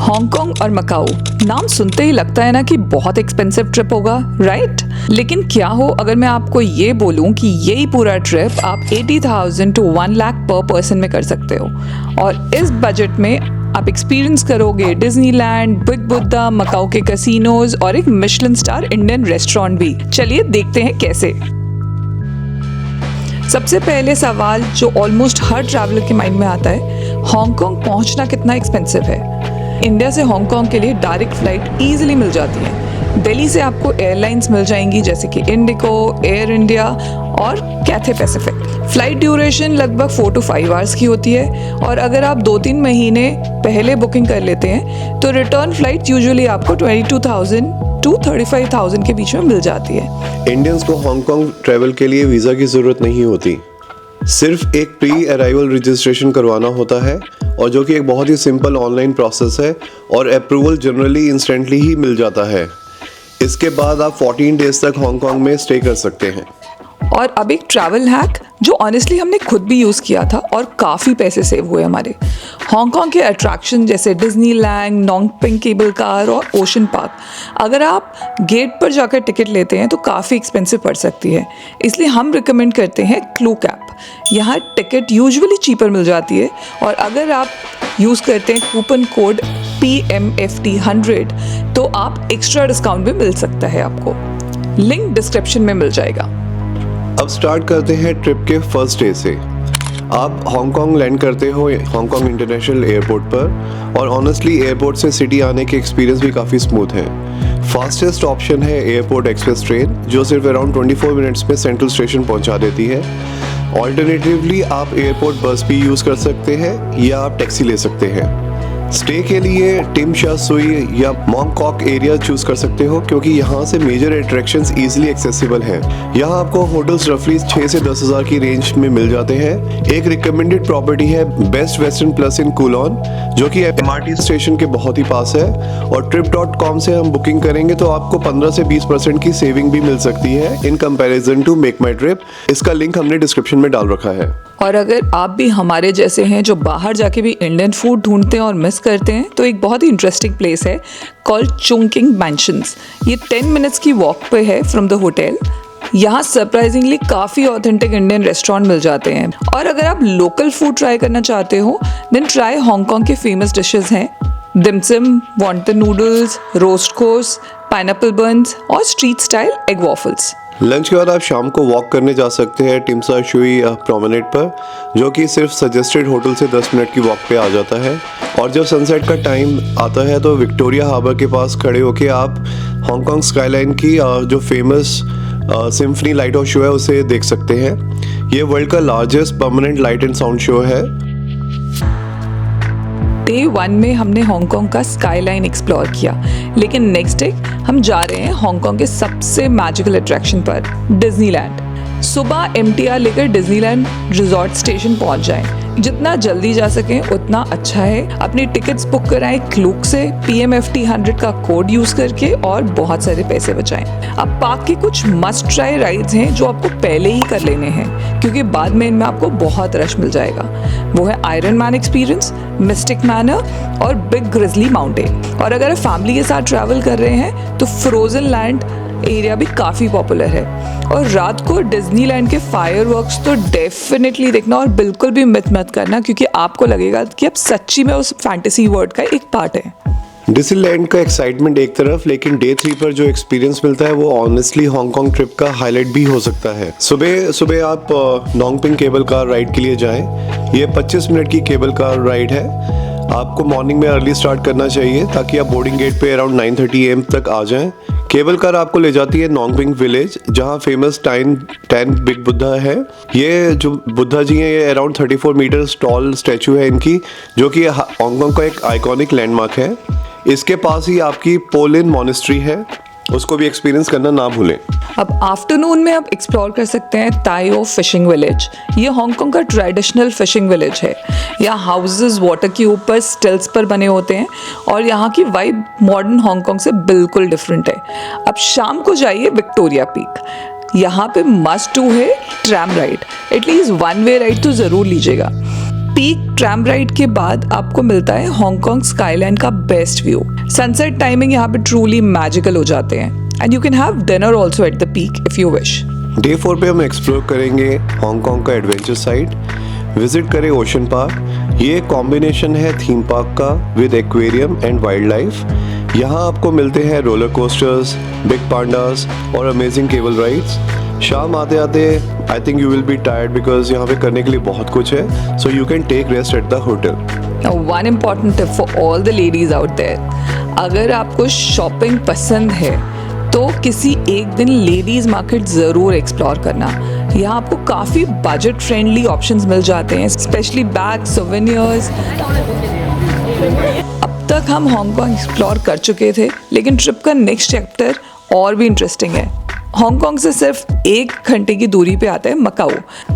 Hong Kong और मकाऊ, नाम सुनते ही लगता है ना कि बहुत एक्सपेंसिव ट्रिप होगा, राइट? लेकिन क्या हो अगर मैं आपको ये बोलूं कि यही पूरा ट्रिप आप 80,000 to 1 लाख पर पर्सन में कर सकते हो, और इस बजट में आप एक्सपीरियंस करोगे डिज्नीलैंड, बिग बुद्धा, मकाऊ के कैसीनोज और एक मिशेलिन स्टार इंडियन रेस्टोरेंट भी। चलिए देखते हैं कैसे। सबसे पहले सवाल जो ऑलमोस्ट हर ट्रैवलर के माइंड में आता है, हांगकांग पहुंचना कितना एक्सपेंसिव है? इंडिया से हांगकांग के लिए डायरेक्ट फ्लाइट ईजिली मिल जाती है। दिल्ली से आपको एयरलाइंस मिल जाएंगी जैसे कि इंडिगो, एयर इंडिया और कैथे पैसिफिक। फ्लाइट ड्यूरेशन लगभग 4 to 5 आवर्स की होती है, और अगर आप 2-3 महीने पहले बुकिंग कर लेते हैं तो रिटर्न फ्लाइट यूजुअली आपको 22,000 to 35,000 के बीच में मिल जाती है। इंडियंस को हांगकांग ट्रैवल के लिए वीज़ा की ज़रूरत नहीं होती, सिर्फ एक प्री अराइवल रजिस्ट्रेशन करवाना होता है, और जो कि एक बहुत ही सिंपल ऑनलाइन प्रोसेस है, और अप्रूवल जनरली इंस्टेंटली ही मिल जाता है। इसके बाद आप 14 डेज तक हांगकांग में स्टे कर सकते हैं। और अब एक ट्रैवल हैक जो ऑनेस्टली हमने खुद भी यूज़ किया था और काफ़ी पैसे सेव हुए हमारे। हांगकांग के अट्रैक्शन जैसे डिज्नीलैंड, नोंगपिंग केबल कार और ओशन पार्क, अगर आप गेट पर जाकर टिकट लेते हैं तो काफ़ी एक्सपेंसिव पड़ सकती है, इसलिए हम रिकमेंड करते हैं क्लूक ऐप। यहाँ टिकट यूजुअली चीपर मिल जाती है, और अगर आप यूज़ करते हैं कूपन कोड PMFT100 तो आप एक्स्ट्रा डिस्काउंट भी मिल सकता है आपको। लिंक डिस्क्रिप्शन में मिल जाएगा। अब स्टार्ट करते हैं ट्रिप के फर्स्ट डे से। आप हांगकांग लैंड करते हो हांगकांग इंटरनेशनल एयरपोर्ट पर, और ऑनेस्टली एयरपोर्ट से सिटी आने के एक्सपीरियंस भी काफ़ी स्मूथ है। फास्टेस्ट ऑप्शन है एयरपोर्ट एक्सप्रेस ट्रेन, जो सिर्फ अराउंड 24 मिनट्स में सेंट्रल स्टेशन पहुंचा देती है। ऑल्टरनेटिवली आप एयरपोर्ट बस भी यूज़ कर सकते हैं, या आप टैक्सी ले सकते हैं। स्टे के लिए टिम शा सुई या मॉन्गकॉक एरिया चूज कर सकते हो, क्योंकि यहाँ से मेजर अट्रैक्शंस इजीली एक्सेसिबल हैं। यहाँ आपको होटल्स रफली 6 से 10 हज़ार की रेंज में मिल जाते हैं। एक रिकमेंडेड प्रॉपर्टी है बेस्ट वेस्टर्न प्लस इन कूलोन, जो कि MRT स्टेशन के बहुत ही पास है, और trip.com से हम बुकिंग करेंगे तो आपको 15 से 20% की सेविंग भी मिल सकती है इन comparison to MakeMyTrip. इसका लिंक हमने डिस्क्रिप्शन में डाल रखा है। और अगर आप भी हमारे जैसे हैं जो बाहर जाके भी इंडियन फूड ढूंढते हैं और मिस करते हैं, तो एक बहुत ही इंटरेस्टिंग प्लेस है कॉल्ड चुंगकिंग मैंशंस। ये 10 मिनट्स की वॉक पे है फ्रॉम द होटल। यहाँ सरप्राइजिंगली काफ़ी ऑथेंटिक इंडियन रेस्टोरेंट मिल जाते हैं, और अगर आप लोकल फूड ट्राई करना चाहते हो देन ट्राई हांगकांग के फेमस डिशेस हैं dim sum, wonton noodles, roast goose, pineapple buns और street style egg waffles. Lunch के बाद आप शाम को वॉक करने जा सकते हैं टिम शा सुई प्रोमेनेड पर, जो कि सिर्फ सजेस्टेड होटल से 10 मिनट की वॉक पे आ जाता है। और जब सनसेट का टाइम आता है तो विक्टोरिया हार्बर के पास खड़े होके आप हांगकांग स्काईलाइन की जो famous symphony light house show है उसे देख सकते हैं। ये वर्ल्ड का largest permanent light and sound show है। डे 1 में हमने हांगकांग का स्काईलाइन एक्सप्लोर किया, लेकिन नेक्स्ट डे हम जा रहे हैं हांगकांग के सबसे मैजिकल अट्रैक्शन पर, डिज्नीलैंड। सुबह MTR लेकर डिज्नीलैंड रिजॉर्ट स्टेशन पहुंच जाएं। जितना जल्दी जा सकें उतना अच्छा है। अपनी टिकट्स बुक कराएं क्लूक से, PMFT100 का कोड यूज करके, और बहुत सारे पैसे बचाएं। अब पार्क के कुछ मस्ट ट्राई राइड्स हैं जो आपको पहले ही कर लेने हैं, क्योंकि बाद में इनमें आपको बहुत रश मिल जाएगा। वो है iron man experience, mistake manner और बिग ग्रिजली माउंटेन। और अगर आप फैमिली के साथ ट्रैवल कर रहे हैं तो फ्रोजन लैंड एरिया भी काफ़ी पॉपुलर है। और रात को डिज्नीलैंड के फायरवर्क्स तो डेफिनेटली देखना, और बिल्कुल भी मिस मत करना, क्योंकि आपको लगेगा कि आप सच्ची में उस फैंटेसी वर्ल्ड का एक पार्ट है। डिज्नीलैंड का एक्साइटमेंट एक तरफ, लेकिन डे 3 पर जो एक्सपीरियंस मिलता है वो ऑनेस्टली हांगकांग ट्रिप का हाईलाइट भी हो सकता है। सुबह आप नोंगपिंग केबल कार राइड के लिए जाएं। ये 25 मिनट की केबल कार राइड है। आपको मॉर्निंग में अर्ली स्टार्ट करना चाहिए ताकि आप बोर्डिंग गेट पे अराउंड 9:30 AM तक आ जाएं। केबल कार आपको ले जाती है नोंगपिंग विलेज, जहां फेमस टैन बिग बुद्धा है। ये जो बुद्धा जी हैं, ये अराउंड 34 मीटर्स टॉल स्टैचू है इनकी, जो कि हांगकांग का एक आइकॉनिक लैंडमार्क है। इसके पास ही आपकी पोलिन मॉनेस्ट्री है, उसको भी एक्सपीरियंस करना ना भूलें। अब आफ्टरनून में आप एक्सप्लोर कर सकते हैं ताई ओ फिशिंग विलेज। ये हांगकांग का ट्रेडिशनल फिशिंग विलेज है। यहाँ हाउसेस वाटर के ऊपर स्टिल्स पर बने होते हैं, और यहाँ की वाइब मॉडर्न हांगकांग से बिल्कुल डिफरेंट है। अब शाम को जाइए विक्टोरिया पीक। यहाँ पे मस्ट डू है ट्रैम राइड, एटलीस्ट 1 वे राइड तो ज़रूर लीजिएगा। पीक ट्रैम राइड के बाद आपको मिलता है हांगकांग स्काईलाइन का बेस्ट व्यू। सनसेट टाइमिंग यहाँ पे ट्रूली मैजिकल हो जाते हैं and you can have dinner also at the peak if you wish. Day 4 पे हम एक्सप्लोर करेंगे हांगकांग का एडवेंचर साइड, विजिट करें ओशन पार्क। ये एक कॉम्बिनेशन है थीम पार्क का with aquarium and wild life. यहाँ आपको मिलते हैं रोलर कोस्टर्स, बिग पांडास और अमेजिंग केबल राइड्स। शाम आते आते I think you will be tired because यहाँ पे करने के लिए बहुत कुछ है, so you can take rest at the hotel. Now, one important tip for all the ladies out there, अगर आपको शॉपिंग पसंद है तो किसी एक दिन लेडीज मार्केट ज़रूर एक्सप्लोर करना। यहाँ आपको काफ़ी बजट फ्रेंडली ऑप्शंस मिल जाते हैं, स्पेशली बैग, सोवेनियर्स। अब तक हम हांगकांग एक्सप्लोर कर चुके थे, लेकिन ट्रिप का नेक्स्ट चैप्टर और भी इंटरेस्टिंग है। हांगकांग से सिर्फ 1 घंटे की दूरी पे आता है मकाऊ।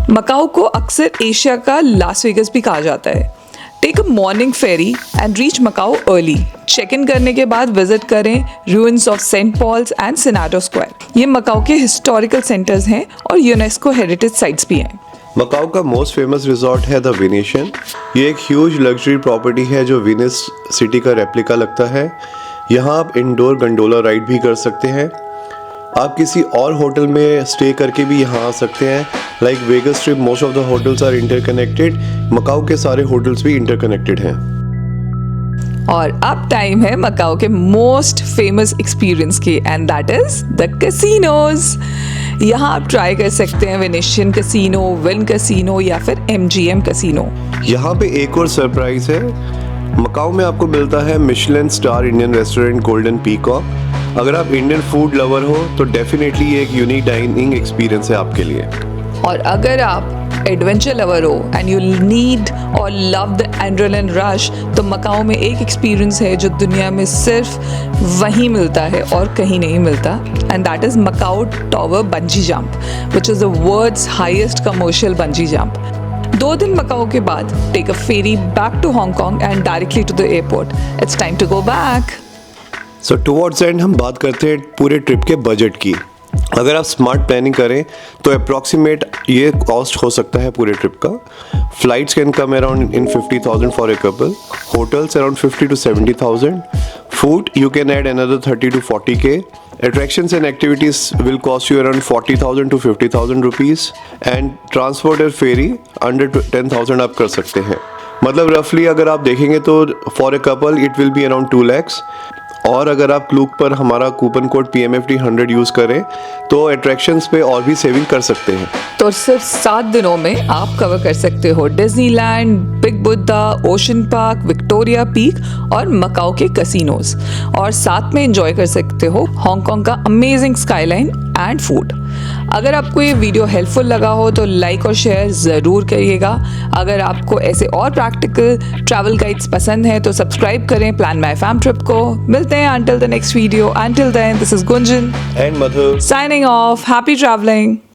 मकाऊ को अक्सर एशिया का लास वेगस भी कहा जाता है। Take a morning ferry and reach Macau early. Check in करने के बाद विजिट करें ruins of Saint Paul's and Senado Square. ये मकाऊ के हिस्टोरिकल सेंटर्स हैं और यूनेस्को हेरिटेज साइट्स भी हैं। मकाऊ का मोस्ट फेमस रिजॉर्ट है द वेनेशियन। ये एक ह्यूज लग्जरी प्रॉपर्टी है जो वेनिस सिटी का रेप्लिका लगता है। यहाँ आप इंडोर गंडोला राइड भी कर सकते हैं। आप किसी और होटल में स्टे करके भी यहाँ आ सकते हैं। Like Vegas strip, most of the hotels are interconnected. Macau के सारे होटल्स भी इंटरकनेक्टेड हैं। और अब टाइम है मकाऊ के मोस्ट फेमस एक्सपीरियंस की, and that is the casinos. यहाँ आप ट्राई कर सकते हैं वेनेशियन कैसीनो, विन कैसीनो या फिर MGM कैसीनो। यहाँ पे एक और सरप्राइज है। मकाऊ में आपको मिलता है Michelin star Indian restaurant golden peacock. अगर आप इंडियन फूड लवर हो तो डेफिनेटली ये एक यूनिक डाइनिंग एक्सपीरियंस है आपके लिए। और अगर आप एडवेंचर लवर हो एंड यू नीड और लव द एड्रेनलिन रश, तो मकाऊ में एक एक्सपीरियंस है जो दुनिया में सिर्फ वहीं मिलता है और कहीं नहीं मिलता, and that is Macau tower bungee jump, which is the world's highest commercial bungee jump. 2 दिन मकाऊ के बाद take a ferry back to Hong Kong and directly to the airport. It's time to go back. So towards end हम बात करते हैं पूरे trip के budget की। अगर आप स्मार्ट प्लानिंग करें तो अप्रॉक्सीमेट ये कॉस्ट हो सकता है पूरे ट्रिप का। Flights can come around in 50,000 for a couple, hotels around 50 to 70,000, food you can add another 30 to 40K, attractions and activities will cost you around 40,000 to 50,000 rupees, and transport और ferry under 10,000 आप कर सकते हैं। मतलब रफली अगर आप देखेंगे तो for a couple it will be around 2 lakhs। और अगर आप क्लूक पर हमारा कूपन कोड PMFD 100 यूज़ करें तो अट्रैक्शंस पे और भी सेविंग कर सकते हैं। तो सिर्फ 7 दिनों में आप कवर कर सकते हो Disneyland, big Buddha, ocean park, Victoria peak और मकाऊ के कैसीनोज, और साथ में एंजॉय कर सकते हो हांगकांग का अमेजिंग स्काईलाइन एंड फूड। अगर आपको ये वीडियो हेल्पफुल लगा हो तो लाइक और शेयर ज़रूर करिएगा। अगर आपको ऐसे और प्रैक्टिकल ट्रैवल गाइड्स पसंद हैं तो सब्सक्राइब करें प्लान माई फैम ट्रिप को। मिलते हैं until the next video. Until then, this is Gunjan And Madhu signing off. Happy traveling.